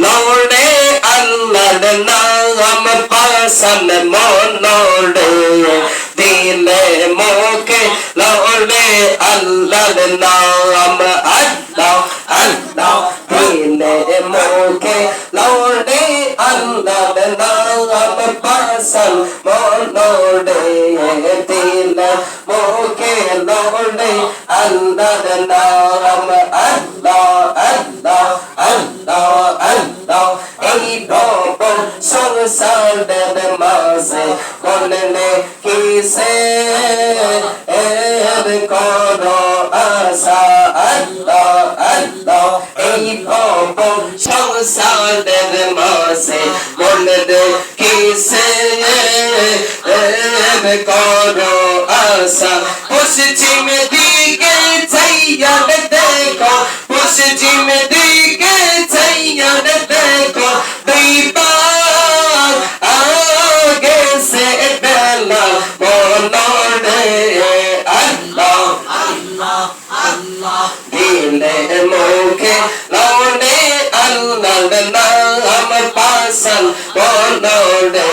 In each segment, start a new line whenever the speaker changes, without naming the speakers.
লড়ে আল্লাহর নাম পাশান মনড়ে দিলে মুখে লড়ে আল্লাহর নাম আল্লাহ আল্লাহ দিলে মুখে লড়ে আল্লাহর নাম পাশান মনড়ে দিলে মুখে লড়ে আল্লাহর নাম আল্লাহ আল্লাহ আল্লাহ আল্লাহ এই ডবল সংসারের মাঝে বললে কিসে এর করো আশা আল্লাহ আল্লাহ এই ডবল সংসারের মাঝে বললে কিসে এর করো আশা পশ্চিম দিকে চাইয়া দেখো পশ্চিম দিকে চাইয়া দেখো দুইবার আগে সে বেলা মনড়ে আল্লাহ আল্লাহ আল্লাহ দিলে মুখে লড়ে আল্লাহর নাম পাশান মনড়ে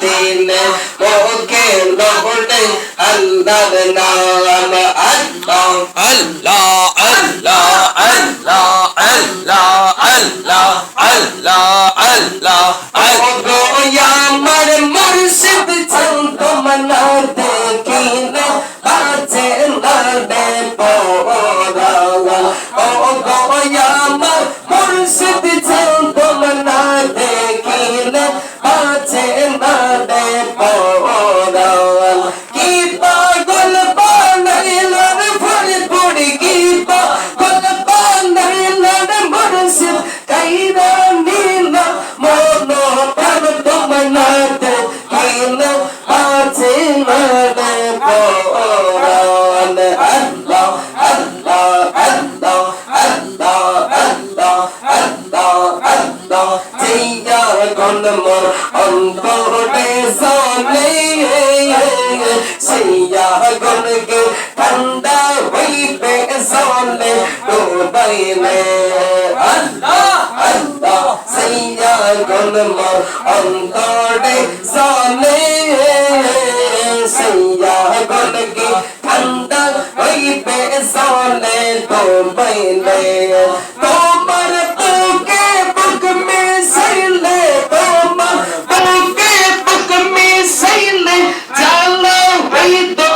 দিলে মুখে লড়ে আল্লাহর নাম আল্লাহ আল্লাহ আল্লাহ আল্লাহ আল্লাহ আল্লাহ আল্লাহ আল্লাহ আল্লাহ আমার মুর্শিদ চন্দ মনা দেখিলে বাজে নাড়ে পোরা ও গো আমার মুর্শিদ চন্দ মনা দেখিলে বাজে নাড়ে পোরা কি পাগল বানাইল ভরে পড়ি কি পাগল বানাইল মুর্শিদ কাইরা নীল মন প্রাণ তোমানা দেখিলে বাজে নাড়ে পোরা আল্লাহ আল্লাহ আল্লাহ আল্লাহ আল্লাহ আল্লাহ আল্লাহ জিয়া গন মোর অন্তরে জানে সিয়া গন কে ঠান্ডা হইবে জানে ডুবাইলে আল্লাহ আল্লাহ সিয়া গন মোর অন্তরে জানে সিয়া গন কে ঠান্ডা হইবে জানে ডুবাইলে তোমার বুকে বুক মিশাইলে তোমার বুকে বুক মিশাইলে জালা হইতো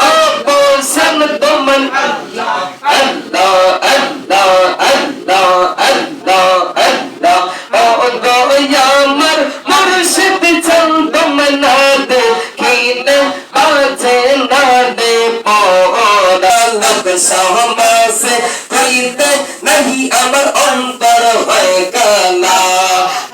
অবসান তোমার আল্লাহ আল্লাহ আল্লাহ আল্লাহ আল্লাহ আল্লাহ ও গো আমার মুর্শিদ চন্দ মনা দেখিলে বাজে নাড়ে পোরা সহবাসে কইতে নাহি আমার অন্তর হয় কালা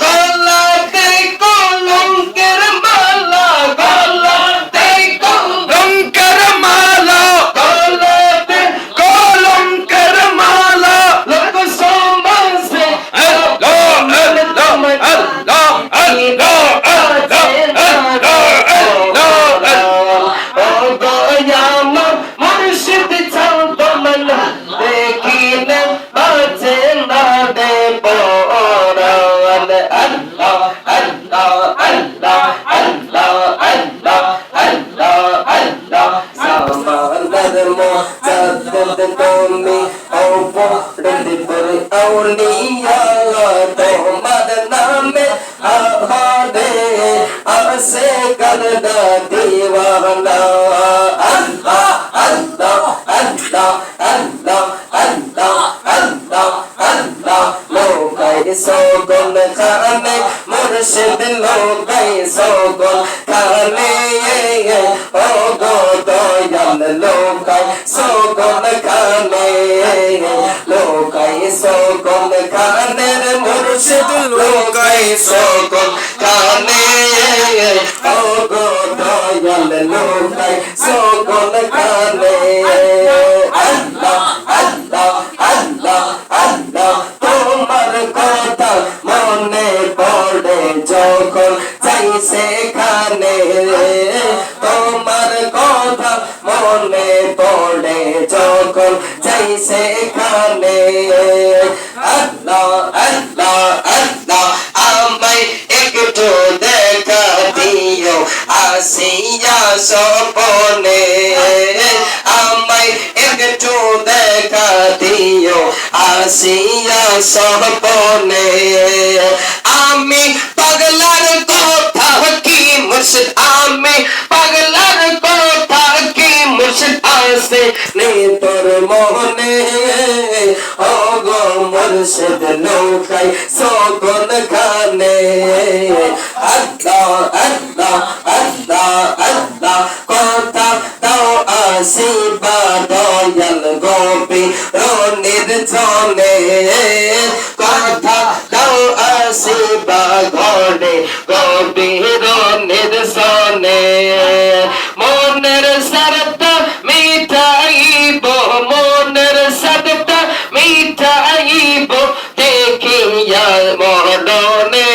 গলাতে কলঙ্কের মালা গলাতে কলঙ্কের মালা গলাতে কলঙ্কের মালা লোক সমাজে আল্লাহ আল্লাহ আল্লাহ আল্লাহ আল্লাহ ও গো আমার মুর্শিদ চন্দ মনা দেখিলে বাজে নাড়ে পোরা আল্লাহ আল্লাহ আল্লাহ আল্লাহ আল্লাহ আল্লাহ আল্লাহ সামানের মোজাদ্দেদ তুমি ও পড়লে পরে আউলিয়া তোমার নামে আহারে আসে গলদা দিওয়ানা আল্লাহ আল্লাহ আল্লাহ আল্লাহ আল্লাহ আল্লাহ আল্লাহ লোকাই সগল খানে মুর্শিদ লোকাই সগল খানে ও গো দয়াল লোকাই সগল খানে লোকাই সগল খানে মুর্শিদ লোকাই সগল খানে ও গো দয়াল লোকাই সগল খানে আল্লাহ আল্লাহ আল্লাহ আল্লাহ তোমার কথা মনে পড়ে যখন যাই সেখানে তোমার কথা মনে পড়ে যখন যাই সেখানে আল্লাহ আল্লাহ আল্লাহ আমায় একটু দেখা দিও আসিয়া সপনে আমায় একটু দেখা দিও আসিয়া সপনে আমি পাগলার কথা কি মুর্শিদ আমি পাগলার কথা কি মুর্শিদ আসে নে তোর মনে ও গো মুর্শিদ নৌকায় সগন খানে আল্লাহ আল্লাহ আল্লাহ আল্লাহ কথা দাও আসিবা দয়াল গোপী রনির জনে কথা দাও আসিবা ঘরে গভীর নির্জনে মনের সারটা মিঠাইব মনের সারটা মিঠাইব দেখিয়া মরণে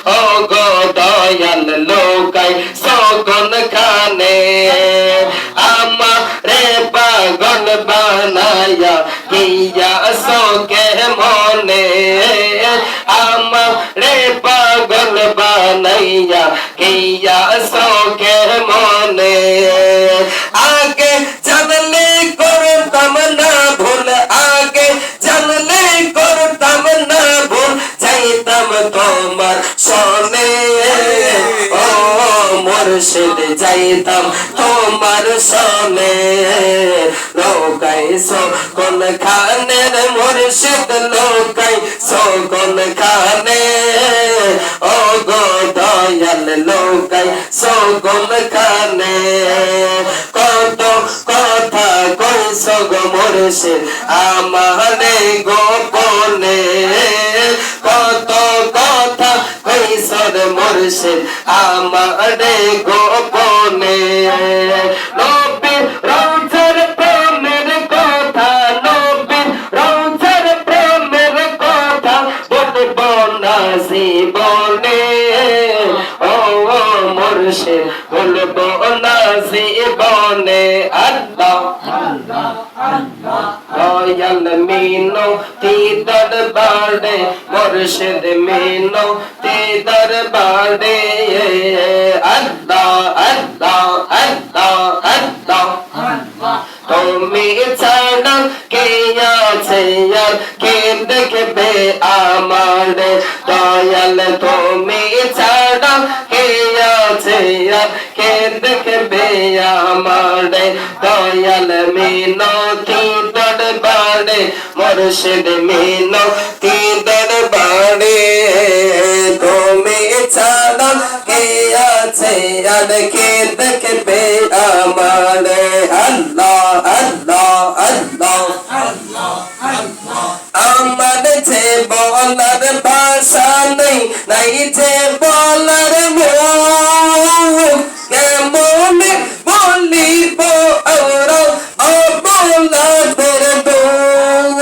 ও গো দয়াল লোকাই সগন খানে আমারে পাগল বানায়া কিয়া সোকে মনে আমারে পাগল বানাইয়া কিয়া সোকে মনে আগে জানলে করতাম না ভুল আগে জানলে করতাম না ভুল যাইতাম তোমার সনে ও মুর্শিদ যাইতাম তোমার সনে লোকাই সকল খানে মুর্শিদ লোকাই সকল খানে ও গো দয়াল লোকাই সকল খানে কত কথা কইস গো মুর্শিদ আমারে গোপনে কত কথা কইস রে মুর্শিদ আমারে গোপনে নবীর রওজার প্রেমের কথা নবীর রওজার প্রেমের কথা বলব না জীবনে ও মুর্শিদ বলব না জীবনে আল্লাহ আল্লাহ আল্লাহ দয়াল মিনো তি দরবারে মুর্শিদ মিনো তি দরবারে আল্লাহ আল্লাহ আল্লাহ আল্লাহ তুমি ছাড়া কে আছে আর কে দেখবে আমার দয়াল তুমি ছাড়া কে আছে আর কে দেখবে আমার দয়াল মিনতি দরবারে মুর্শিদ মিনতি দরবারে তুমি ছাড়া কে আছে আর কে দেখবে আমার আল্লাহ আল্লাহ আল্লাহ আল্লাহ আল্লাহ আমার যে বলার ভাষা নেই নাই যে বলার মুখ কেমনে বলিব ওরা অবলাদের দুঃখ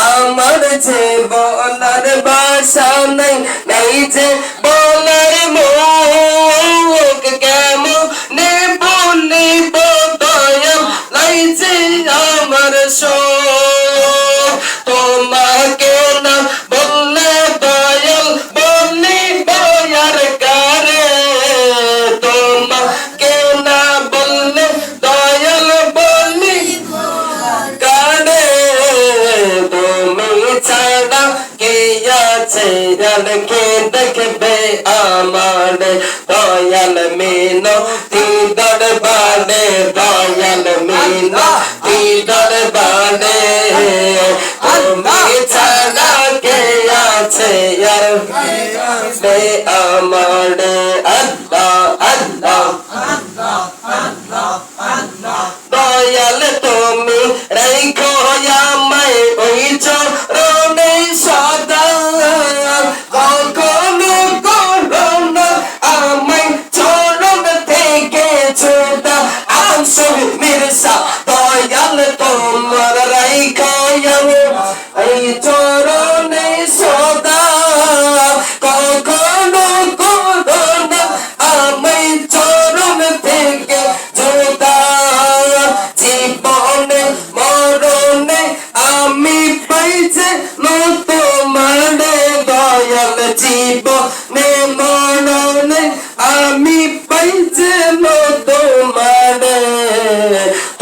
আমার যে বলার ভাষা নেই নাই যে বলার মুখ কেমনে বলিব দয়াল নাই যে আমার শোক তোমাকে না বললে দয়াল বলিব আর কারে তোমাকে না বললে দয়াল বলিব কারে তুমি ছাড়া কে আছে আর কে দেখবে আমার দয়াল মিনতি দরবারে দয়াল মিনতি দরবারে তুমি ছাড়া কে আছে আর কে আমার আল্লাহ আল্লাহ দয়াল তুমি রাখো আমায় ওই চরণে সদা কখনো করোনা আমায় চরণ থেকে ছোটা আনসুর মির্জা দয়াল তোমার রাখো এই চরণে সদা কখনো করোনা আমায় চরণ থেকে ছোটা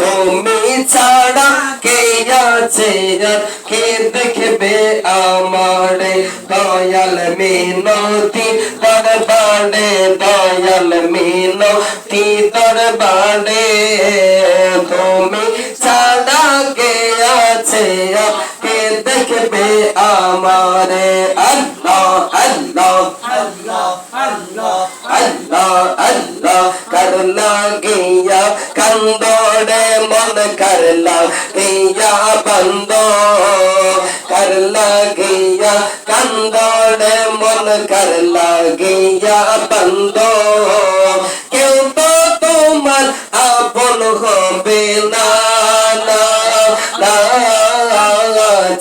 তুমি ছাড়া কে আছে আর কে দেখবে আমারে দয়াল মিনতি দরবারে দয়াল মিনতি দরবারে তুমি ছাড়া কে আছে আর কে দেখবে আমারে আল্লাহ আল্লাহ আল্লাহ আল্লাহ আল্লাহ আল্লাহ কর লাগিয়া কান্দরে মন কর লাগিয়া বন্ধ কর লাগিয়া কান্দরে মন কর লাগিয়া বন্ধ কেউ তো তোমার আপন হবে না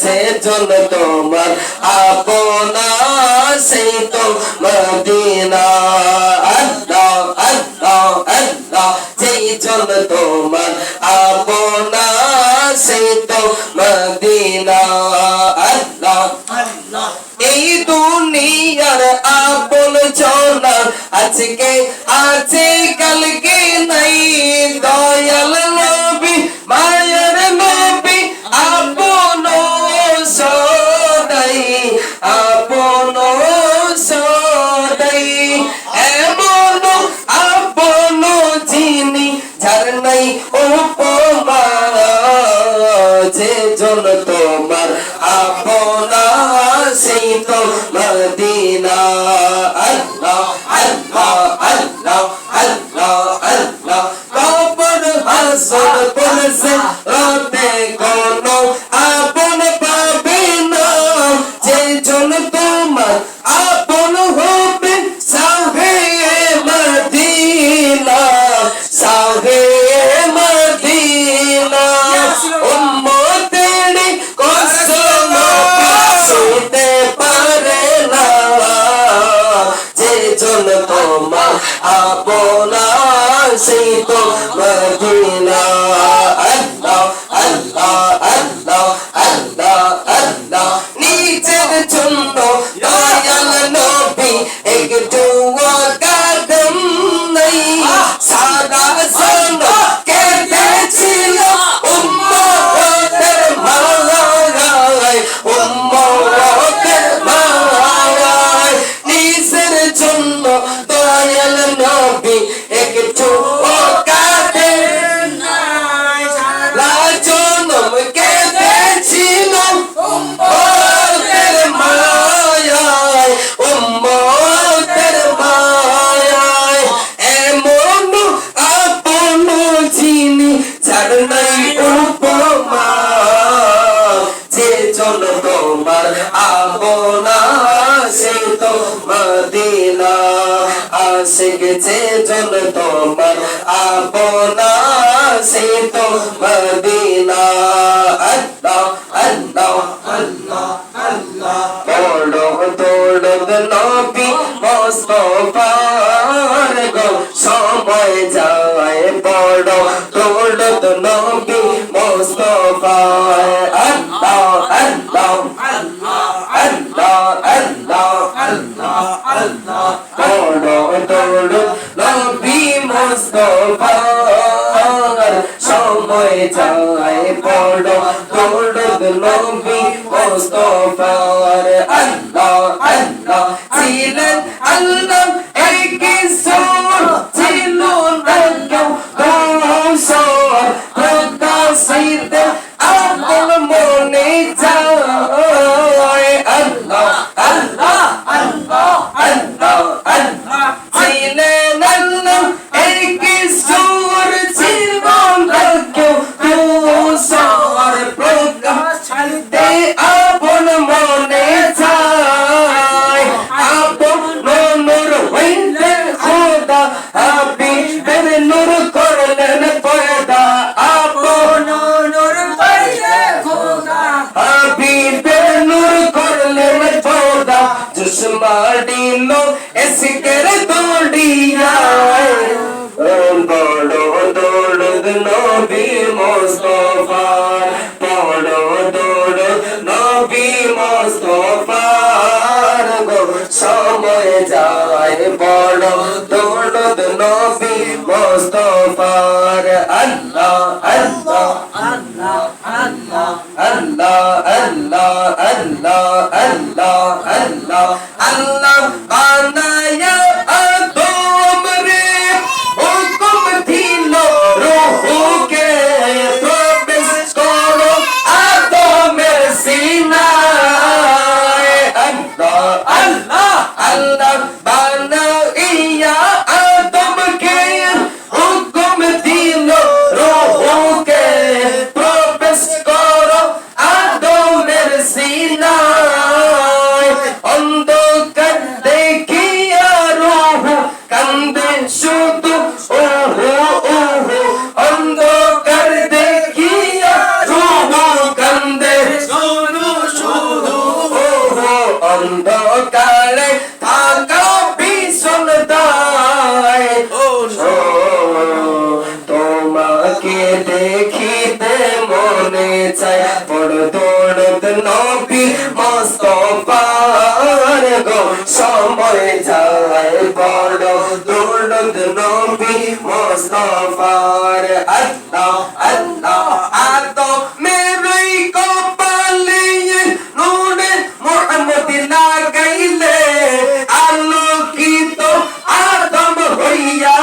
সেজন তোমার আপনা সেই তো মদিনা আল্লাহ আল্লাহ আল্লাহ সেজন তোমার আপনা সেই তো মদিনা আল্লাহ আল্লাহ এই দুনিয়ার আপন জনা আজকে আছে কালকে নাই দয়াল নবী মায়ের নবী আপন সদাই আপন সদাই এমন আপন যিনি যার নাই উপমা যে জন তোমার আপনা সেই তো মদিনা আল্লাহ আল্লাহ আল্লাহ আল্লাহ আল্লাহ কবর হাসর পরসে রাতে কোনো আপন পাবে না যে জন তোমার আপন হবে সাহে মদিনা সাহে মদিনা উম্মতের কষ্ট শুনতে পারে না যে জন তোমার আপনা সেই তো মদিনা আল্লাহ আল্লাহ আল্লাহ আল্লাহ আল্লাহ নিজের জন্য দয়াল নবী একটু কাদম নাই সারা জন্য কেঁদেছিল উম্মতের মায়ায় উম্মতের মায়ায় নিজের জন্য দয়াল নবী একটু কাঁদে জনম কেঁদেছিল উম্মতের মায়ায় উম্মতের মায়ায় এমন আপন যিনি যার নাই উপমা যে জন তোমার আপনা সে তো মদিনা আশিক যে জন তোমার আপনা সে তো মদিনা আল্লাহ আল্লাহ আল্লাহ আল্লাহ পড়ো তোড় নবী মুস্তাফার গো সময় যায় পড়ো তোড় নবী মুস্তাফার আল্লাহ আল্লাহ আল্লাহ আল্লাহ আল্লাহ আল্লাহ আল্লাহ পড়ো তোড় নবী মুস্তাফার সময় যায় পড়ো তোড় নবী মুস্তাফার আল্লাহ আল্লাহ ছিলেন আল্লাহ এক সুর ছিল না কেউ দোসর প্রকাশিত আপন মনে যায় আল্লাহ আল্লাহ আল্লাহ আল্লাহ আল্লাহ ছিলেন আল্লাহ এক সুর ছিল না কেউ দোসর প্রকাশিত আপন মনে যায় আপন নূর হইলে খোদা হাবিবের নূর করলেন পয়দা আপন নূর হইলে খোদা হাবিবের নূর করলেন পয়দা চশমা দিল এসকের দৌড়িয়া বড় দৌড় নবী মুস্তাফা বড় দৌড় নবী মুস্তাফার গো সময় যায় বড় দৌড় নবী মুস্তাফার আল্লাহ আল্লাহ আল্লাহ আল্লাহ আল্লাহ আল্লাহ আল্লাহ আল্লাহ আল্লাহ বানায়া আদম রে হুকুম দিল রূহকে প্রবেশ করো আদমের সিনায় আল্লাহ আল্লাহ আল্লাহ বানাইয়া আদমকে হুকুম দিল রূহকে প্রবেশ করো আদমের সিনায় অন্ধকার দেখিয়া রূহ কান্দে শুধু ওহো ওহো অন্ধকার দেখিয়া রূহ কান্দে শুধু শুধু ওহো অন্ধকারে থাকা ভীষণ দায় তোমাকে দেখিতে মনে চায় বড় দৌড় নবী মুস্তাফার গো সময় যায় বড় দৌড় নবী মুস্তাফার আল্লাহ আল্লাহ আদম মেরে কপালে নূরে মুহাম্মদ লাগাইলে আলোকিত আদম হইয়া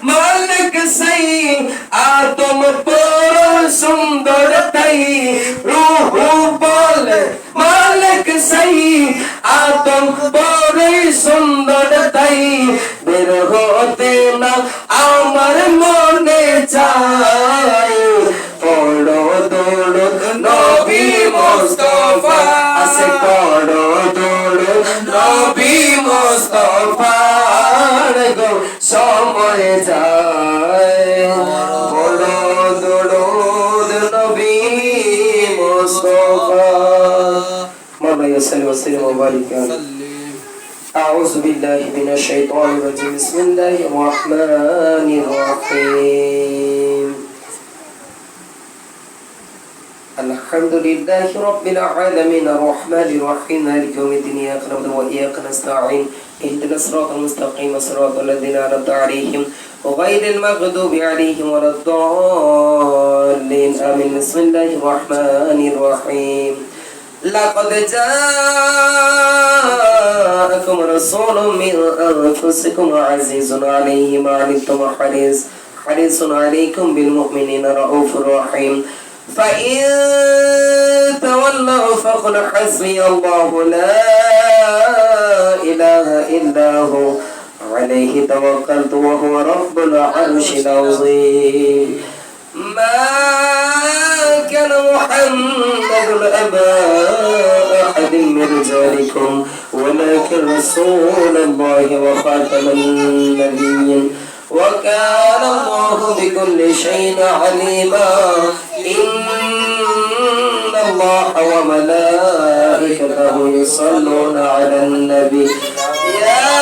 মালিক সেই আদম বড় সুন্দর তাই রূহ বলে মালিক সেই আদম বড় সুন্দর তাই বের হতে না আমার মনে চাই পড়ো দৌড় নবী মুস্তাফা আসে পড়ো দৌড় নবী মুস্তাফা গো সময় যায় বড় দৌড় নবী মুস্তাফা মাওলানা সাল্লাল্লাহু আলাইহি ওয়া বারাকাত أعوذ بالله من الشيطان الرجيم بسم الله الرحمن الرحيم الحمد لله رب العالمين الرحمن الرحيم مالك يوم الدين إياك نعبد وإياك نستعين اهدنا الصراط المستقيم صراط الذين أنعمت عليهم غير المغضوب عليهم ولا الضالين آمين بسم الله الرحمن الرحيم لقد جاءكم رسول من أنفسكم عزيز عليه ما عنتم حريص عليكم بالمؤمنين رؤوف رحيم فإن تولوا فقل حسبي الله لا إله إلا هو عليه توكلت وهو رب العرش العظيم ما كان محمد أبا أحد من رجالكم ولكن رسول الله وخاتم النبيين وكان الله بكل شيء عليما إن الله وملائكته يصلون على النبي يا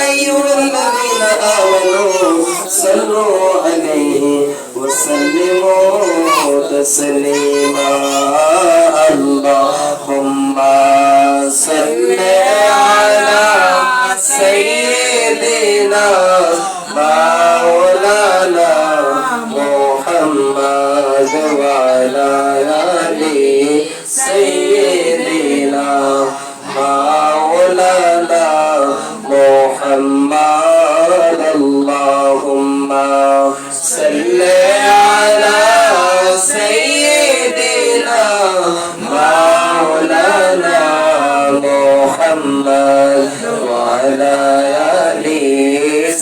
أيها الذين آمنوا صلوا عليه وسلموا تسليما اللهم صل على سيدنا مولانا محمد وعلى آل سيدنا مولانا محمد اللهم صل على سيدنا مولانا محمد وعلى آل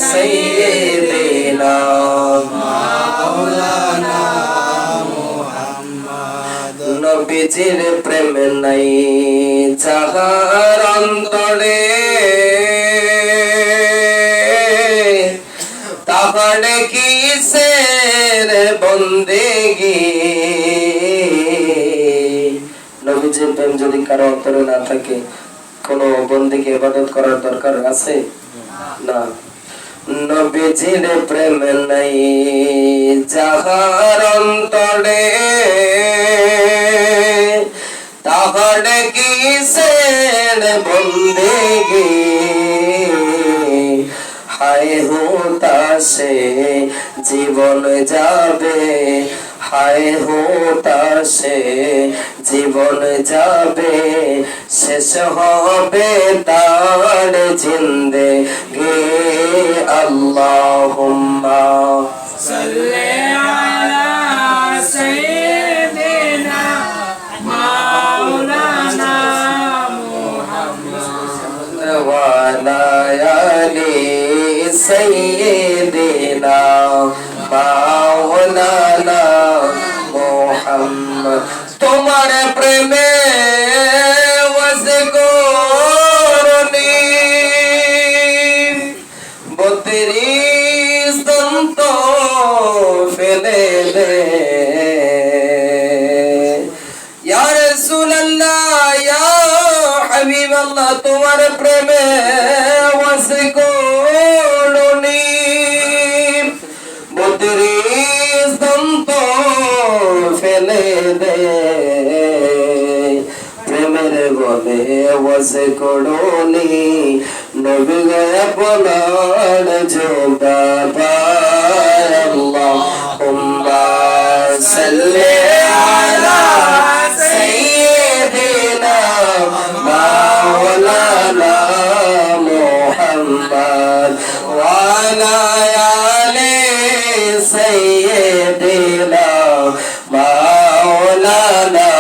سيدنا مولانا محمد নবীজির প্রেম নাই যাহার অন্তরে তাহলে কিসের বন্দেগি নবীজির প্রেম যদি কারো অন্তরে না থাকে কোন বন্দেগি ইবাদত করার দরকার আছে না নবীজির প্রেম নাই যাহার অন্তরে তাহার কিসের বন্দেগি হায় হুতাশে জীবন যাবে হায় হুতাশে জীবন যাবে শেষ হবে তার জিন্দেগি আল্লাহুম্মা
সাল্লি আলা সাইয়্যিদিনা মাওলানা মুহাম্মদ
ওয়া আলা আলি সাইয়্যিদিনা মাওলানা মুহাম্মদ তোমার প্রেমে ওয়াসগরনি 32 দন্ত ফেলে দে ইয়া রাসূলুল্লাহ ইয়া হাবিবাল্লাহ তোমার প্রেমে ওয়াসগরনি 32 দন্ত ফেলে দে প্রেমের বলে ওয়াসে করুনি নবী আপনার জোগাবার আল্লাহুম্মা সাল্লি আলা সাইয়্যিদিনা মাওলানা মুহাম্মদ ওয়া আলা আলি সাইয়্যিদিনা মাওলানা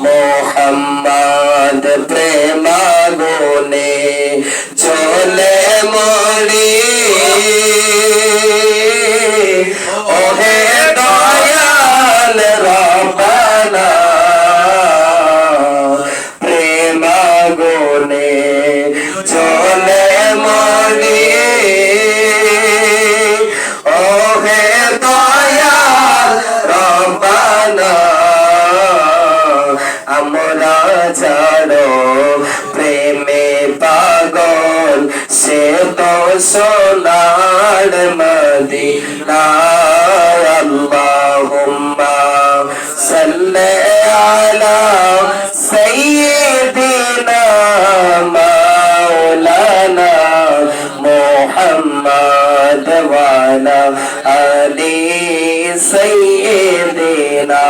মুহাম্মদ প্রেমাগুনে চলে মরি ওহে দয়াল রব্বানা প্রেমাগুনে চলে মরি ওহে দয়াল রব্বানা আমরা ছাড়ো প্রেমে পাগল সে তো সোনার মদিনা আল্লাহুম্মা সাল্লি আলা সাইয়্যিদিনা মাওলানা মুহাম্মদ ওয়া আলা আলি সাইয়্যিদিনা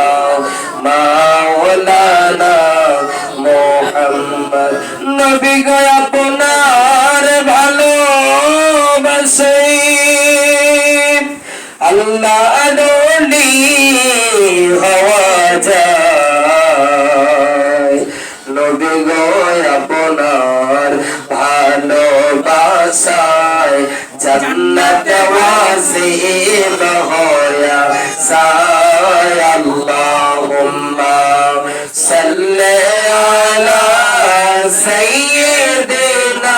মাওলানা মুহাম্মদ নবী গো আপনার ভালোবাসে আল্লাহ ডলি হওয়া যায় নবী গো আপনার ভালোবাসায় জান্নাত ওয়াজিব হয়া যায় আল্লাহুম্মা সাল্লি আলা সাইয়্যিদিনা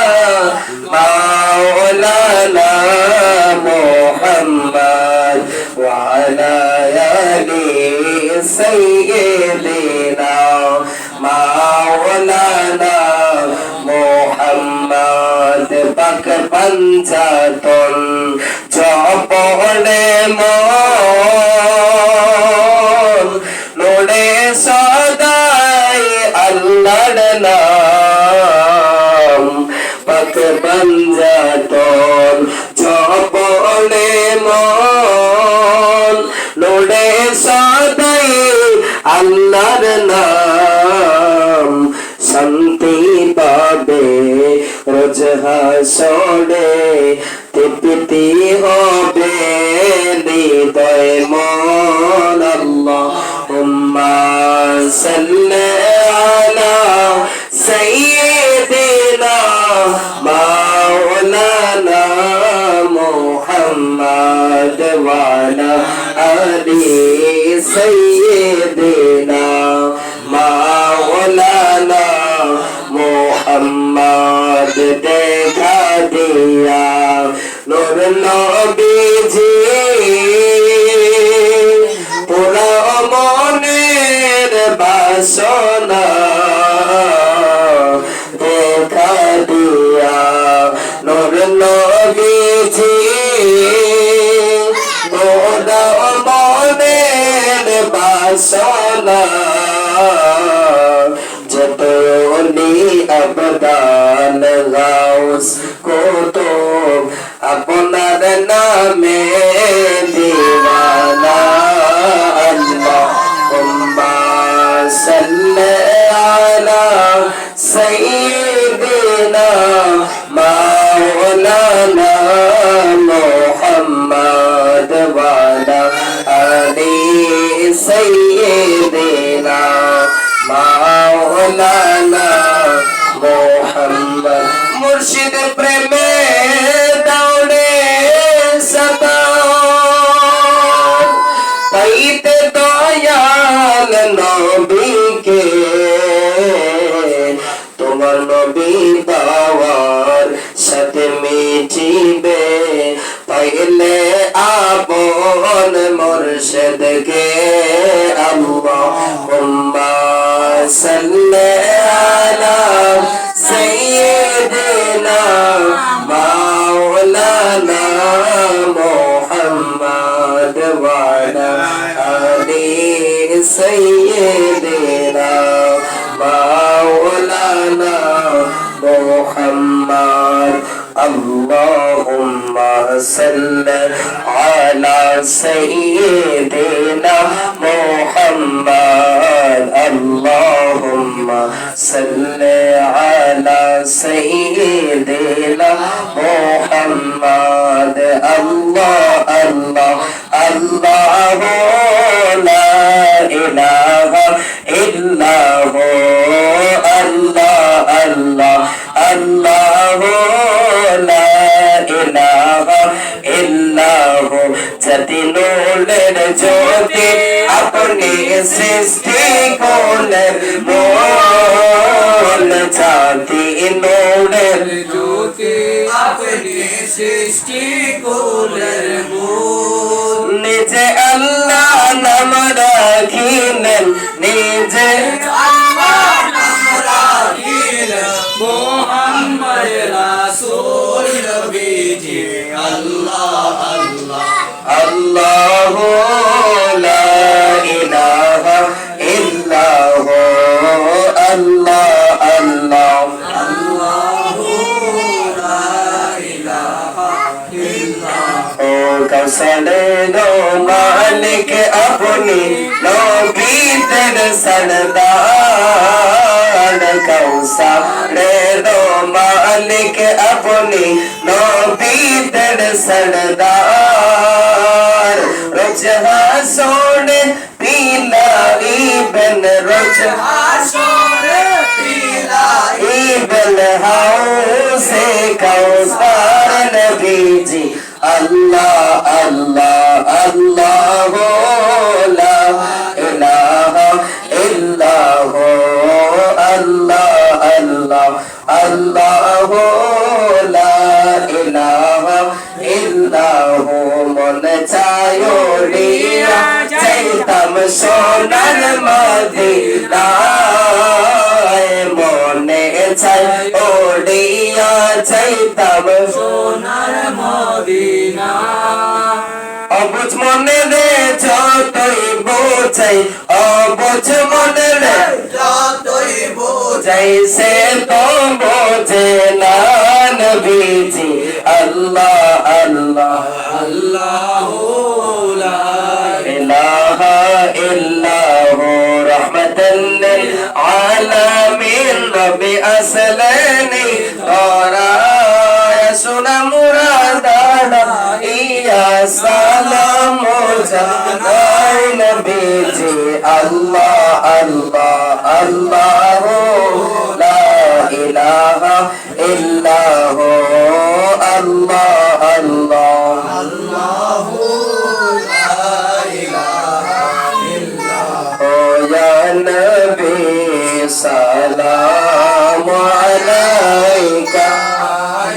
মাওলানা মুহাম্মদ ওয়া আলা আলি সাইয়্যিদিনা মাওলানা মুহাম্মদ পাক পঞ্জাতন জপনে মন নোড়ে সদাই আল্লাহর নাম পাক পঞ্জাতন জপনে মন নোড়ে সদাই আল্লাহর নাম শান্তি পাবে রোজ হাসরে তৃপ্তি হবে হৃদয় মন আল্লাহুম্মা সাল্লি আলা সাইয়্যিদিনা মাওলানা মুহাম্মদ ওয়া আলা আলি সাইয়্যিদিনা মাওলানা মুহাম্মদ দেখা দিয়া নূর নবীজি পুরা মনের বাসনা দেখা দিয়া নূর নবীজি খোদা মনের বাসনা যত অলি আবদাল গাউস কুতুব আপনার নামে দিওয়ানা আল্লাহুম্মা সাল্লি আলা সাইয়্যিদিনা মাওলানা মুহাম্মদ ওয়া আলা আলি সাইয়্যিদিনা মাওলানা মুহাম্মদ মুর্শিদ প্রেমে দৌড়ে সদা পাইতে দয়াল নবীকে তোমার নবী পাওয়ার সাথে মিটিবে পাইলে আপন মুর্শিদকে আল্লাহুম্মা সাল্লি আলা সাইয়্যিদিনা মাওলানা মুহাম্মদ ওয়া আলা আলি সাইয়্যিদিনা মাওলানা মুহাম্মদ اللهم صل على سيدنا محمد اللهم صل على سيدنا محمد الله الله الله لا إله إلا هو الله الله الله لا إله إلا هو জাতি নূরের জ্যোতি আপনি সৃষ্টি করলেন মূল জাতি নূরের
জ্যোতি আপনি সৃষ্টি করলেন মূল
নিজে আল্লাহ নাম রাখিলেন নিজে
আল্লাহ নাম রাখিলেন মুহাম্মদ রাসূল নবীজি আল্লাহ আল্লাহ
আল্লাহু লা ইলাহা ইল্লা হু আল্লাহ আল্লাহ
আল্লাহু লা ইলাহা ইল্লাল্লাহ
ও কৌশলের মালিক আপনি নবীদের সরদার কৌশলের মালিক আপনি নবীদের সরদার রোজ হাসর পিলাইবেন রোজ
হাসরে
ইবন হাউসে কৌসার নবীজি আল্লাহ আল্লাহ আল্লাহ লা ইলাহা ইল্লাহ আল্লাহ আল্লাহ আল্লাহ লা ইলাহা ইল্লাহ মন চায়োড়িয়া চাইতাম সোনার মদিনায় মনে চাই ওড়িয়া চাইতাম
সোনার মদিনা
অবুঝ মনে রে যতই বোঝাই অবুঝ মনে রে
যতই
বোঝাই সে তো বোঝে না নবীজি আল্লাহ আল্লাহ
আল্লাহু লা
ইলাহা ইল্লাহু রাহমাতাল লিল আলামিন রব্বি আসলানি তারা সুনা মুরাদানা ইয়া সালাম জানাই নবীজি আল্লাহ আল্লাহ আল্লাহ লা ইলাহা ইল্লাহু আল্লাহ আল্লাহ
আল্লাহু লা ইলাহা ইল্লাল্লাহ
ও ইয়া নবী সালাম আলাইকা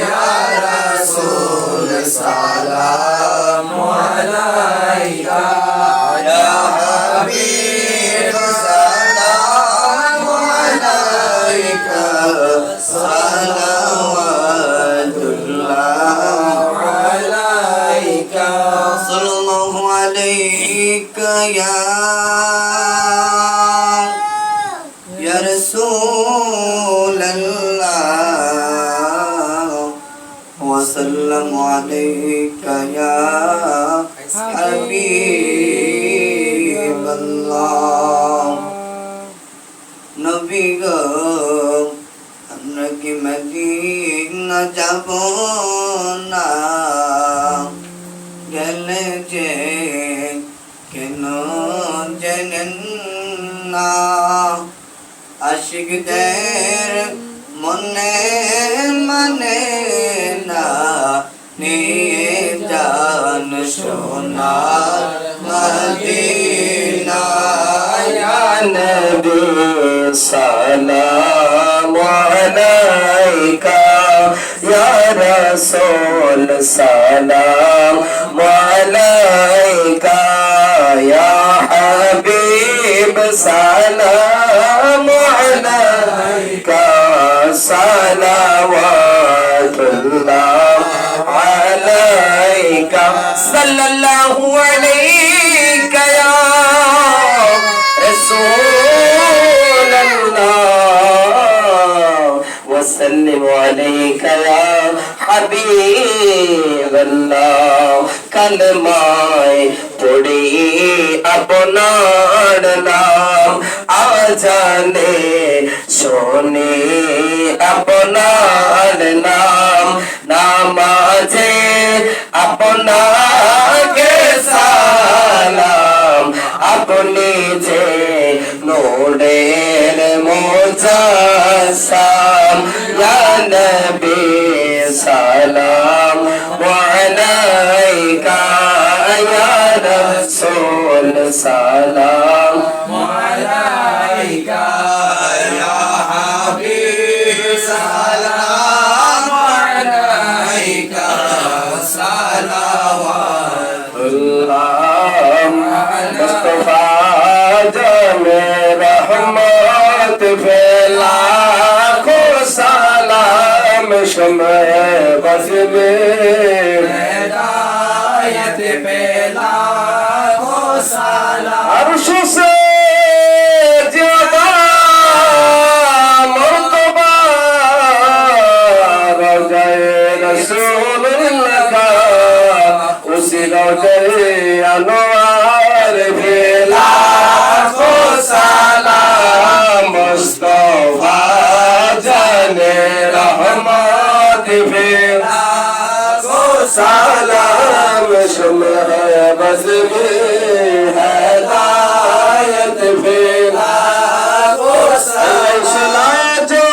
ইয়া রাসূল সালামু আলাইকা ইয়া হাবিব সালামু আলাইকা সালাওয়াত صلى الله عليك يا رسول الله وسلم عليك يا حبيب الله নবী গো আমরা কি মদিনা যাব না গেলে যে কেন জানেন না আশিকদের মনে মানে না নিয়ে যান সোনার মদিনা
ইয়া নবী সালামু আলাইকা ইয়া রাসূল সালামু আলাইকা ইয়া হাবিব সালামু আলাইকা সালাওয়াতুল্লাহ আলাইকা সাল্লাল্লাহু আলাইকা ইয়া رسول الله وسلم عليك يا حبيب الله কলমায় পড়ি আপনার নাম আজানে শুনি আপনার নাম নামাজে আপনাকে সালাম আপনি যে নূরের মুজাসসাম ইয়া নবী সালাম আলাইকা ইয়া রাসূল সালাম
আলাইকা ইয়া হাবিব সালাম আলাইকা সালাওয়াতুল্লাহ মুস্তাফা জামে রহমত ফেলা को सलाम शम्ए बज़ में हिदायत फैला को सलाम अर्श से ज़्यादा मर्तबा रोज़े रसूलुल्लाह का उसी रोज़े अनवार फैला को सलाम मुस्तफा जाने रहमत फैला को सलाम शम्ए बज़ में हिदायत फैला को सलाम जो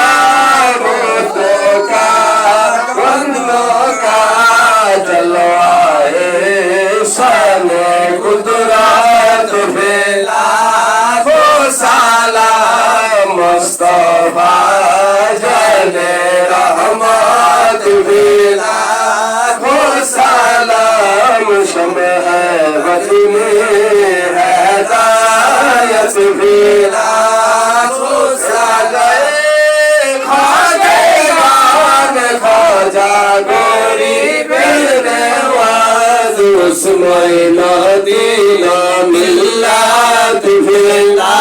मीनारों का बंदों का जलवाए शाने कुदरत फैला को सलाम मुस्तफा जाने रहमत फैला को सलाम शम्ए बज़ में हिदायत फैला को सलाम खादेगान खाजा गोरी बेनवाज उस्माई मदीना मिल्लत फैला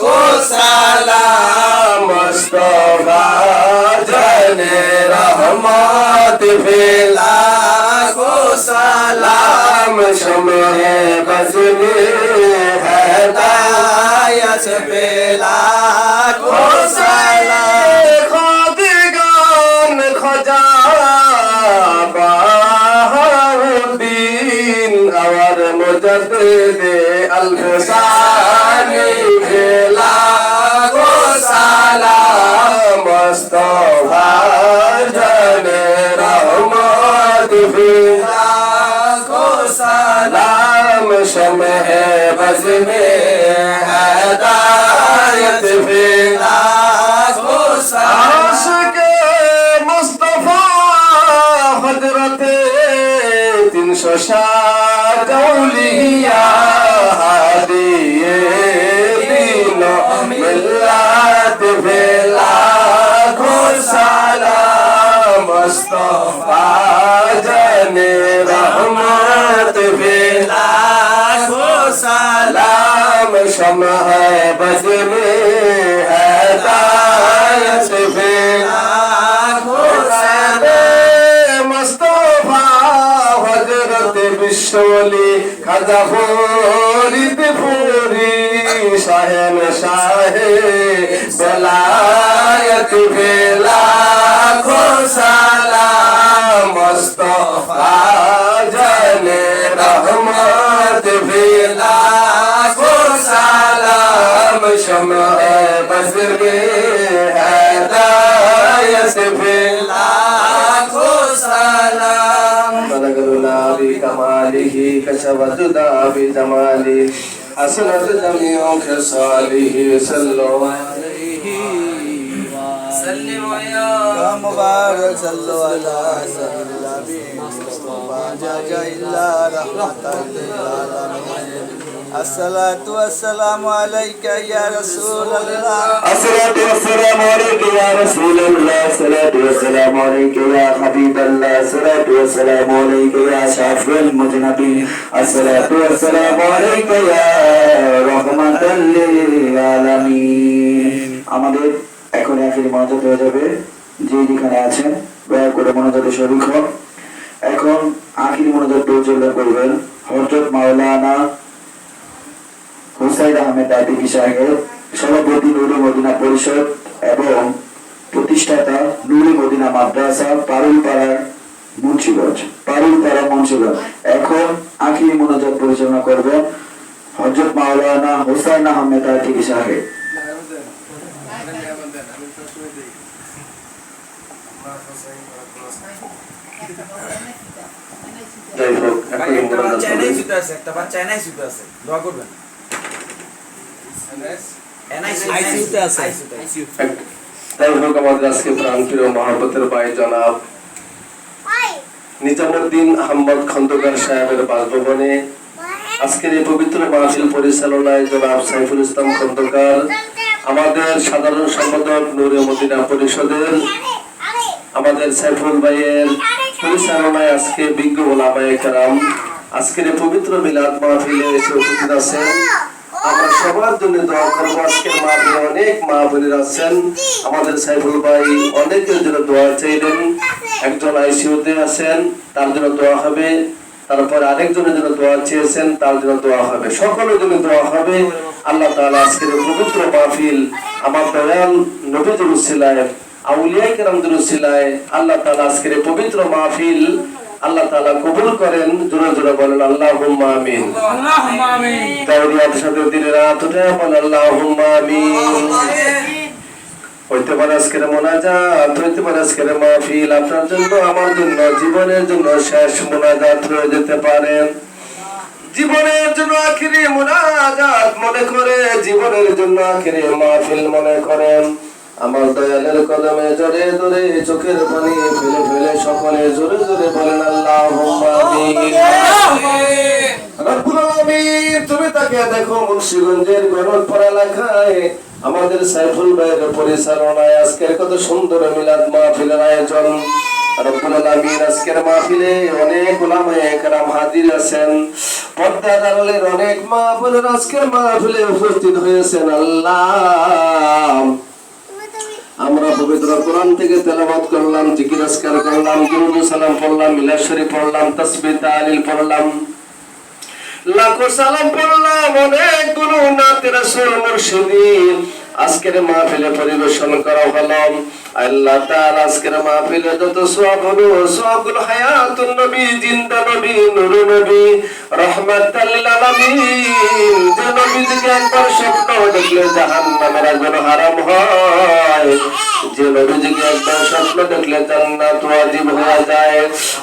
को सलाम मुस्तफा जाने रहमत फैला को सलाम शम्ए बज़ में हिदायत फैला को सलाम खादिगान खजा बहाउद्दीन और मुजद्दिद अल्फसानी फैला को सलाम मुस्तफा जाने रहमत फैला को सलाम शम्ए बज़ में हिदायत फैला को सलाम आशिक़ मुस्तफा हज़रत 360 औलिया हादिए दीनो मिल्लत फैला को सलाम मुस्तफा जाने रहमत पे लाखों सलाम शम्ह बज़ में हिदायत पे लाखों सलाम मुस्तफा हज़रत बिशोली खाजा फरीद पूरी शाहन शाहे बलायत पे लाखों सलाम मुस्तफा जाने रहमत पे लाखों सलाम शम्ह बज़ में हिदायत पे लाखों सलाम बलगुना बिकमालिही कशवजुदा बिजमालिही हसनत जमीओ खसालिही सल्लल्लाहु अलैहि वसल्लम या मुबारक सल्लल्लाहु अलैहि वसल्लम अस्सलातु वस्सलामु अलैका या रसूल अल्लाह अस्सलातु वस्सलामु अलैका या रसूल अल्लाह अस्सलातु वस्सलामु अलैका या हबीब अल्लाह अस्सलातु वस्सलामु अलैका या शाफिउल मुज़नबीन अस्सलातु वस्सलामु अलैका या रहमाताल लिल आलामीन আমাদের এখন আখির মনোযোগ হয়ে যাবে যে যেখানে আছেন দয়া করে মনোযোগে শরীক হন এখন আখির মনোযোগ পরিচালনা করবেন হযরত মাওলানা হুসাইন আহমেদ আতিকি সাহেব সভাপতি নূরে মদিনা পরিষদ এবং প্রতিষ্ঠাতা নূরে মদিনা মাদ্রাসা পারুলপাড়া মুন্সিগঞ্জ এখন আখির মনোযোগ পরিচালনা করবেন হযরত মাওলানা হুসাইন আহমেদ আতিকি সাহেব যাই হোক একটা বাচ্চা এনআই সুতে আছে দোয়া করবেন তাই হোক আমাদের আজকে প্রাণপ্রিয় মহব্বতের ভাই জনাব নিজামুদ্দিন আহমদ খন্দকার সাহেবের বাসভবনে আজকের এই পবিত্র মাহফিল পরিচালনায় জনাব সাইফুল ইসলাম খন্দকার আমাদের সাধারণ সম্পাদক নূরে মদিনা পরিষদের আমাদের সাইফুল ভাইয়ের পরিচালনায় আজকে বিজ্ঞ ওলামায়ে কেরাম আজকের পবিত্র মিলাদ মাহফিলে এসে উপস্থিত আছেন আমরা সবার জন্য দোয়া করবো আজকের মাহফিলে অনেক মা বোনেরা আছেন আমাদের সাইফুল ভাই অনেকের জন্য দোয়া চাইলেন একজন আইসিইউতে আছেন তার জন্য দোয়া হবে তারপর আরেকজনের জন্য দোয়া চেয়েছেন তার জন্য দোয়া হবে সকলের জন্য দোয়া হবে আল্লাহ তাআলা আজকের পবিত্র মাহফিল আমার দয়াল নবীর উসিলায় আউলিয়া কেরামদের উসিলায় আল্লাহ তাআলা আজকের পবিত্র মাহফিল আল্লাহ তাআলা কবুল করেন জোরে জোরে বলেন আল্লাহুম্মা আমিন আল্লাহুম্মা আমিন তাওরিয়াতের সাথে দিনের রাতটা বলেন আল্লাহুম্মা আমিন হইতে পারে আজকের মোনাজাত হইতে পারে আজকের মাহফিল আপনার জন্য আমার জন্য জীবনের জন্য শেষ মোনাজাত হয়ে যেতে পারে জীবনের জন্য আখিরি মোনাজাত মনে করে জীবনের জন্য আখিরি মাহফিল মনে করেন আমার দয়ালের কদমে জড়ে ধরে চোখের পানি ফেলে ফেলে সকলে জোরে জোরে বলেন আল্লাহুম্মা আমিন রব্বুল আলামিন তুমি তাকে দেখো মুন্সিগঞ্জের গণতপাড়া এলাকায় আমাদের সাইফুল ভাইয়ের পরিচালনায় আজকের কত সুন্দর মিলাদ মাহফিলের আয়োজন রব্বুল আলামিন আজকের মাহফিলে অনেক উলামায়ে কেরাম হাজির আছেন পর্দার আড়ালের অনেক মা বোনেরা আজকের মাহফিলে উপস্থিত হয়েছেন আল্লাহ আমরা পবিত্র কোরআন থেকে তেলাওয়াত করলাম জিকির আজকার করলাম দুরূদ সালাম পড়লাম মিলাদ শরীফ পড়লাম তাসবিহ তাহলিল পড়লাম লাখো সালাম পড়লাম অনেকগুলো নাত রাসূল মুর্শিদিন আজকের মাহফিলে পরিবেশন করা হলো আল্লাহ তাআলা আজকের মাহফিলে যত সওয়াব হলো সওয়াবুল হায়াতুন নবী জিন্দা নবী নূরুন নবী রাহমাতাল লিল আলামিন যে নবীকে একবার স্বপ্ন দেখলে জাহান্নামের আগুন হারাম হয় যে নবীকে একবার স্বপ্ন দেখলে জান্নাত ওয়াজিব হয়ে যায়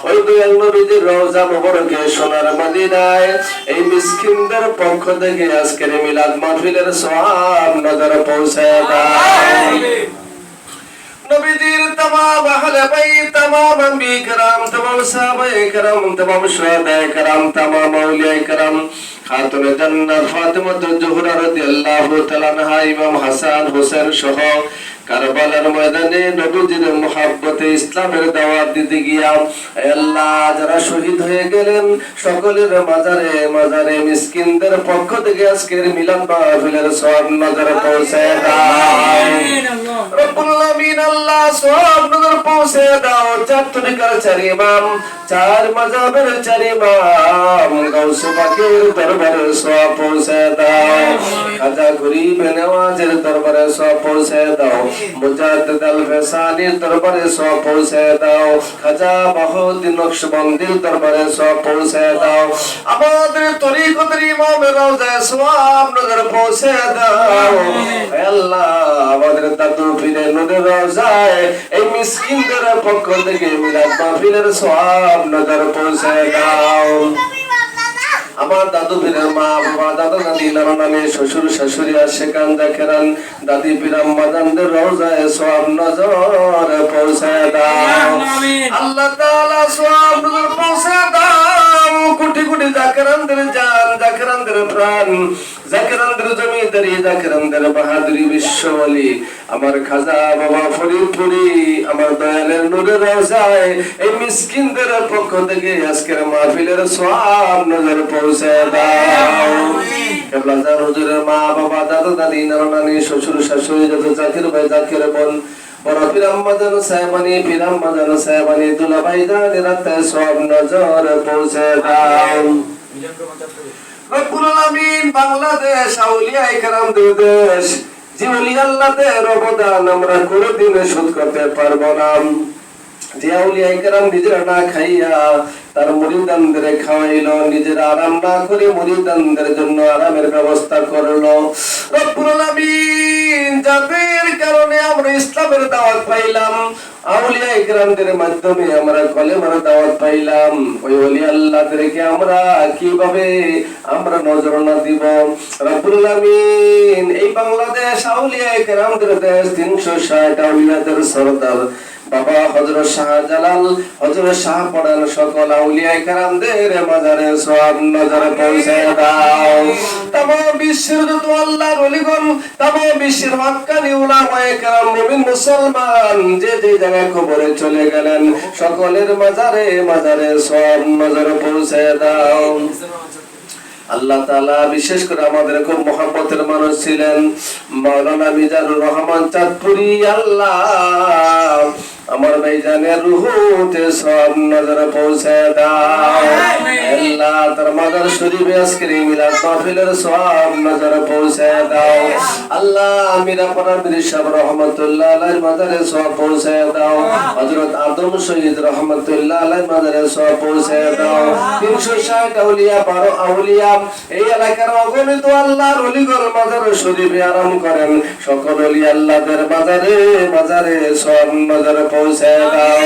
ওই দয়াল নবীর রওজা মুবারকে সোনার মদিনায় এই মিসকিনদের পক্ষ থেকে আজকের মিলাদ মাহফিলের সওয়াব নজরে পৌঁছায় দাও নবীজির तमाम আহলে বাইত तमाम আম্বিয়া کرام तमाम সাহাবায়ে کرام तमाम শুহাদায়ে کرام तमाम আউলিয়ায়ে کرام খাতুনে জান্নাত ফাতেমাতুল জোহরা রাদিয়াল্লাহু তাআলা আনহা, ইমাম হাসান হোসেন সহ কারবালার ময়দানে নবীজির মুহাব্বতে ইসলামের দাওয়াত দিতে গিয়া আল্লাহ যারা শহীদ হয়ে গেলেন সকলের মাজারে মাজারে মিসকিনদের পক্ষ থেকে আজকের মিলাদ মাহফিলের সওয়াব নজরে পৌঁছায় দাও রব্বুল আলামিন। আল্লাহ সওয়াব নজর পৌঁছায় দাও। চার তরিকার চার ইমাম, চার মাযহাবের চার ইমাম গাউসে পাকের দরবারে সওয়াব পৌঁছায় দাও। খাজা গরিব নওয়াজের দরবারে সওয়াব পৌঁছায় দাও। মুজাদ্দিদ আল ফেসানির দরবারে সওয়াব পৌঁছায় দাও। খাজা বাহুদ্দিন নকশবন্দির দরবারে সওয়াব পৌঁছায় দাও। আমাদের তরিকতের ইমামের রওজায় সওয়াব নজর পৌঁছায় দাও। হে আল্লাহ, আমাদের দাদু পীরের নূরের রওজায় এই মিসকিনদের পক্ষ থেকে মিলাদ মাহফিলের সওয়াব নজর পৌঁছায় দাও। আমার দাদু পীরের মা বাবা, দাদা দাদি, নানা নানি, শ্বশুর শাশুড়ি, আশেকান জাকেরান, দাদি পীর আম্মাজানদের রওজায় সওয়াব নজর পৌঁছায় দাও। আল্লাহ তাআলা সওয়াব নজর পৌঁছায় দাও। কোটি কোটি জাকেরানদের জান, জাকেরানদের প্রাণ, জাকেরানদের জমিদারি, জাকেরানদের বাহাদুরি, বিশ্বওয়ালি আমার খাজা বাবা ফরিদপুরি আমার দয়ালের নূরের রওজায় এই মিসকিনদের পক্ষ থেকে আজকের মাহফিলের সওয়াব নজর পৌঁছায় দাও। কেবলা জান হুজুরের মা বাবা, দাদা দাদি, নানা নানি, শ্বশুর শাশুড়ি, যত জাকির ভাই জাকির বোন, বড় পীর আম্মাজান সাহেবানি, পীর আম্মাজান সাহেবানি, দুলাভাই জানের রাতে সওয়াব নজর পৌঁছায় দাও। রব্বুল আলামিন বাংলাদেশ আউলিয়ায়ে কেরামদের দেশ, যে ওলি আল্লাহদের অবদান আমরা কোনোদিন শোধ করতে পারবো না। যে আউলিয়ায়ে কেরাম নিজেরা না খাইয়া তার মুরিদানদের খাওয়াইলো, নিজের আরাম না করে মুরিদানদের জন্য আরামের ব্যবস্থা করলো। রব্বুল আলামিন যাদের কারণে আমরা ইসলামের দাওয়াত পাইলাম, আউলিয়ায়ে কেরামদের মাধ্যমে আমরা কলেমার দাওয়াত পাইলাম, ওই ওলি আল্লাহদেরকে আমরা কিভাবে আমরা নজর না দিব? রব্বুল আলামিন এই বাংলাদেশ আউলিয়ায়ে কেরামদের দেশ, 360 আউলিয়াদের সরদার বাবা হযরত শাহজালাল, হযরত শাহপরান সকল আউলিয়ায়ে কেরামদের মাজারে সওয়াব নজরে পৌঁছায় দাও। तमाम বিশ্বের যত আল্লাহর ওলিগণ, तमाम বিশ্বের হক্কানি উলামায়ে কেরাম, মুমিন মুসলমান যে যে জায়গায় কবরে চলে গেলেন সকলের মাজারে মাজারে সওয়াব নজরে পৌঁছায় দাও। আল্লাহ তাআলা বিশেষ করে আমাদের খুব মহব্বতের মানুষ ছিলেন মাওলানা মিজানুর রহমান চাঁদপুরি। আল্লাহ আমার ভাইজানের রুহুতে সওয়াব নজরে পৌঁছায় দাও। আল্লাহ তার মাজার শরীফে আজকের মিলাদ মাহফিলের সওয়াব নজরে পৌঁছায় দাও। আল্লাহ মিরাপাড়া মীর সাহেব রহমাতুল্লাহ আলাইহির মাজারে সওয়াব পৌঁছায় দাও। হযরত আদম শহীদ রহমাতুল্লাহ আলাইহির মাজারে সওয়াব পৌঁছায় দাও। 360 আউলিয়া, 12 আউলিয়া এই এলাকার অগণিত আল্লাহর ওলিগণ মাজার শরীফে আরাম করেন, সকল ওলি আল্লাহদের মাজারে মাজারে সওয়াব নজরে পৌঁছায় দাও।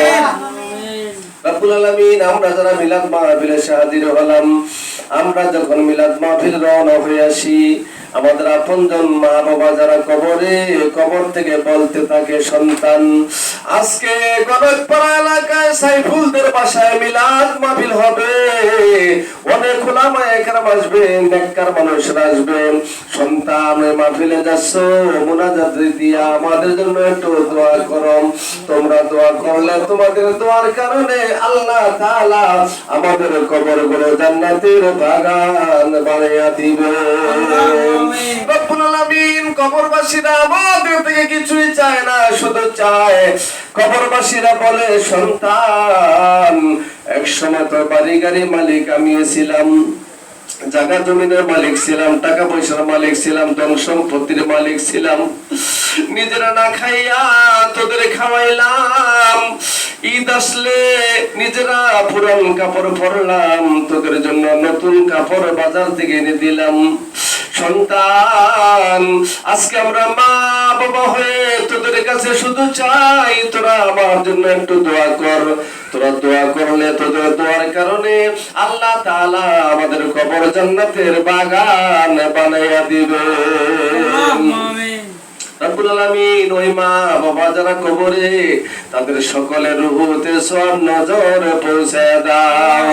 রব্বুল আলামিন আমরা যারা মিলাদ মাহফিলে হাজির হলাম, আমরা যখন মিলাদ মাহফিল রওনা হয়ে আসি, আমাদের আপনজন মা বাবা যারা কবরে, কবর থেকে বলতে থাকে সন্তান আজকে গণকপাড়া এলাকায় সাইফুলদের বাসায় মিলাদ মাহফিল হবে, অনেক উলামায়ে কেরাম আসবেন, নেককার মানুষরা আসবেন, সন্তান মাহফিলে যাচ্ছ মুনাজাত দিয়া আমাদের জন্য একটু দোয়া করো। তোমরা দোয়া করলে তোমাদের দোয়ার কারণে আল্লাহ তাআলা আমাদের কবরগুলো জান্নাতের বাগান বানাইয়া দিবেন। রব্বুল আলামিন কবরবাসীরা আমাদের থেকে কিছুই চায় না, শুধু চায় কবরবাসীরা বলে সন্তান একসময় তো বাড়ি গাড়ি মালিক আমি ছিলাম, জায়গা জমিনের মালিক ছিলাম, টাকা পয়সার মালিক ছিলাম, ধন সম্পত্তির মালিক ছিলাম, নিজেরা না খাইয়া তোদের খাওয়াইলাম, ঈদ আসলে নিজেরা পুরান কাপড় পরলাম, তোদের জন্য নতুন কাপড় বাজার থেকে এনে দিলাম। সন্তান আজকে আমরা মা বাবা হয়ে তোদের কাছে শুধু চাই তোরা আমার জন্য একটু দোয়া কর। তোরা দোয়া করলে তোদের দোয়ার কারণে আল্লাহ তাআলা আমাদের কবর জান্নাতের বাগান বানাইয়া দিবেন। রব্বুল আলামিন ওই মা বাবা যারা কবরে তাদের সকলের রুহুতে সওয়াব নজর পৌঁছায় দাও।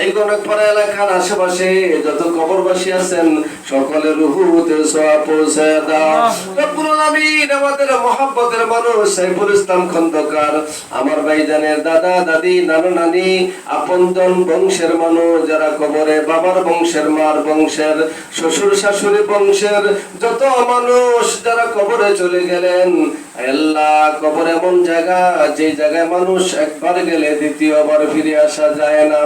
এই গণকপাড়া এলাকার আশেপাশে যত কবরবাসী আছেন সকলের রুহুতে সওয়াব পৌঁছে দাও রব্বুল আলামিন। আমাদের মহব্বতের মানুষ সাইফুল ইসলাম খন্দকার, আমার ভাইজানের দাদা দাদি নানা নানি আপনজন বংশের মানুষ যারা কবরে, বাবার বংশের, মার বংশের, শ্বশুর শাশুড়ি বংশের যত মানুষ যারা কবরে চলে গেলেন, আল্লাহ কবর এমন জায়গা যে জায়গায় মানুষ একবার গেলে দ্বিতীয়বার ফিরে আসা যায় না।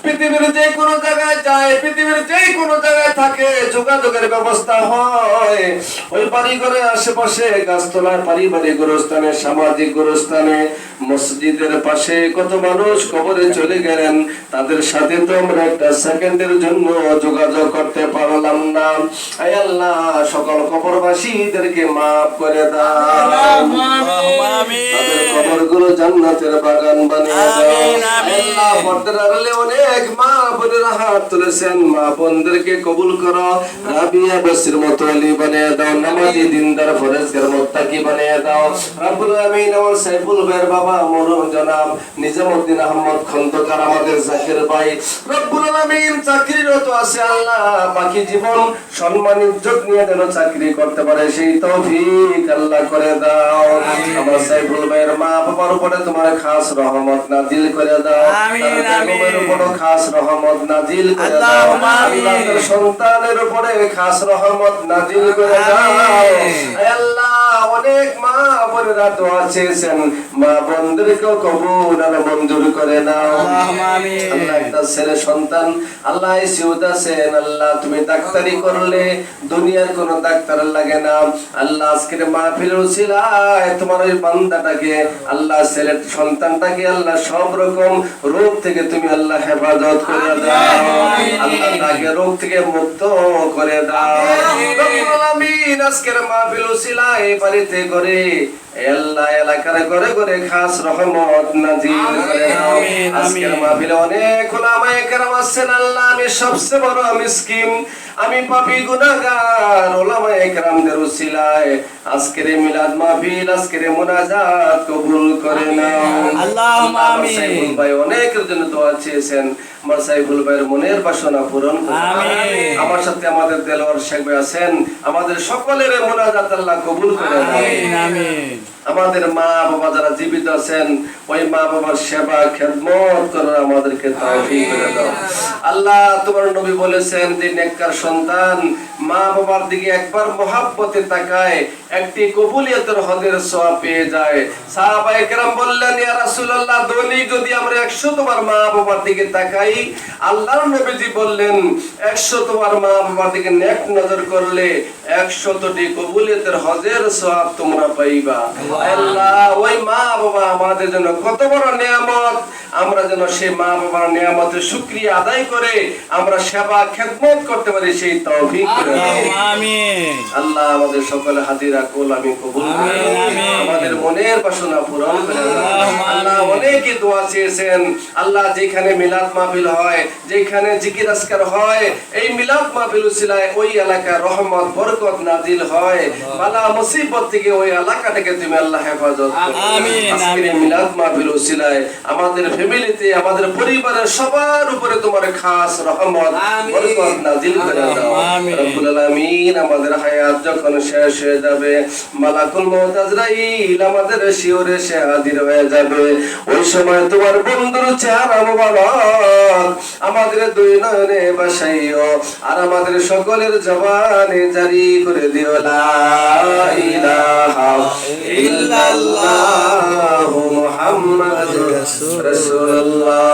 পৃথিবীর যে কোনো জায়গায় যায়, পৃথিবীর যে কোনো জায়গায় থাকে, যোগাযোগের ব্যবস্থা হয় ওই বাড়িঘরের আশেপাশে, গাছতলায়, পারিবারিক গোরস্থানে, সামাজিক গোরস্থানে, মসজিদের পাশে কত মানুষ কবরে চলে গেলেন, তাদের সাথে তো আমরা একটা সেকেন্ডের জন্য যোগাযোগ করতে পারলাম না। আয় আল্লাহ সকল কবরবাসীদেরকে মাফ করে দাও, তাদের কবরগুলো জান্নাতের বাগান বানিয়ে দাও। আল্লাহ পর্দার আড়ালে অনেক মা বোনেরা হাত তুলেছেন, মা বোনদেরকে কবুল করো, রাবিয়া বসির মতো আলী বানিয়ে দাও, নামাজি দিনদার ফরেজগার মুত্তাকি বানিয়ে দাও। রব্বুল আমিন আমার সাইফুল ভাইয়ের বাবা মরহুম জনাব নিজামউদ্দিন আহমদ খন্দকার আমাদের জাকির ভাই, রব্বুল আমিন চাকরিরত আছে আল্লাহ, বাকি জীবন সম্মান ইজ্জত নিয়ে যেন চাকরি করতে পারে সেই তৌফিক আল্লাহ করে দাও। আমার সাইফুল ভাইয়ের মা বাবার উপরে তোমার খাস রহমত নাজিল করে দাও, তাদের উপরে খাস রহমত নাজিল করে দাও, আল্লাহর সন্তানের উপরে খাস রহমত নাজিল করে দাও। আল্লাহ অনেক মা বোনেরা দোয়া চেয়েছেন, মা বোনদেরকেও কবুল আর মঞ্জুর করে নাও। আল্লাহ একটা ছেলে সন্তান আল্লাহ আইসিইউতে আছেন, আল্লাহ তুমি ডাক্তারি করলে দুনিয়ার কোন ডাক্তার লাগে না। আল্লাহ আজকের মাহফিলের উসিলায় তোমার ওই বান্দাটাকে আল্লাহ ছেলে সন্তানটাকে আল্লাহ সব রকম রোগ থেকে তুমি আল্লাহ হেফাজত করে দাও, আল্লাহ তাকে রোগ থেকে মুক্ত করে দাও। রব্বুল আমিন আজকের মাহফিল উসিলায় বাড়িতে করে আল্লাহ এলাকার ঘরে ঘরে খাস রহমত নাজিল করে দাও। আজকের মাহফিলে অনেক উলামায়ে কেরাম আছেন আল্লাহ, আমি সবচেয়ে বড় মিসকিন, আমি পাপী গুনাহগার, উলামায়ে কেরামদের উসিলায় আজকের মিলাদ মাহফিল, আজকের মুনাজাত কবুল করে নাও আল্লাহুম্মা আমিন। সাইফুল ভাই অনেকের জন্য দোয়া চেয়েছেন, আমার সাইফুল ভাইয়ের মনের বাসনা পূরণ করুন আমিন। আমার সাথে আমাদের দেলোয়ার শেখ ভাই আছেন, আমাদের সকলের মুনাজাত আল্লাহ কবুল করে নাও আমিন আমিন। আমাদের মা বাবা যারা জীবিত আছেন ওই মা বাবার সেবা খেদমত করার আমাদেরকে তৌফিক করে দাও আল্লাহ। তোমার নবী বলেছেন যে নেককার সন্তান মা বাবার দিকে একবার মহব্বতে তাকায় একটি কবুলিয়তের হজের সওয়াব পেয়ে যায়। সাহাবায়ে কেরাম বললেন, ইয়া রাসূলুল্লাহ দৈনিক যদি আমরা 100 বার মা বাবার দিকে তাকাই, আল্লাহর নবীজি বললেন 100 বার মা বাবার দিকে নেক নজর করলে 100টি কবুলিয়তের হজের সওয়াব তোমরা পাইবা। আল্লাহ ওই মা বাবা আমাদের জন্য কত বড় নিয়ামত, আমরা যেন সেই মা বাবার নিয়ামতের শুকরিয়া আদায় করে আমরা সেবা খেদমত করতে পারি সেই তৌফিক করে দাও আমিন। আল্লাহ আমাদের সকলে হাজিরা কোলামি কবুল করে নাও, আমাদের মনের বাসনা পূরণ করে দাও আল্লাহ। অনেকে দোয়া চেয়েছেন আল্লাহ, যেখানে মিলাদ মাহফিল হয়, যেখানে জিকির আজকার হয়, এই মিলাদ মাহফিল উসিলায় ওই এলাকায় রহমত বরকত নাজিল হয়, বালা মুসিবত থেকে ওই এলাকাটাকে তুমি আল্লাহ হেফাজত করো আমিন। আজকের মিলাদ মাহফিল উসিলায় আমাদের ফ্যামিলিতে, আমাদের পরিবারের সবার উপরে তোমার খাস রহমত বরকত নাজিল করে দাও রব্বুল আলামিন। আমাদের হায়াত যখন শেষ হয়ে যাবে, মালাকুল মউত আজরাইল আমাদের শিওরে সে হাজির হয়ে যাবে, ওই সময় তোমার বন্ধুর চেহারা মোবারক আমাদের দুই নয়নে বাসাইও আর আমাদের সকলের জবানে জারি করে দিও লা ইলাহা ইল্লাল্লাহু মুহাম্মাদুর রাসূলুল্লাহ।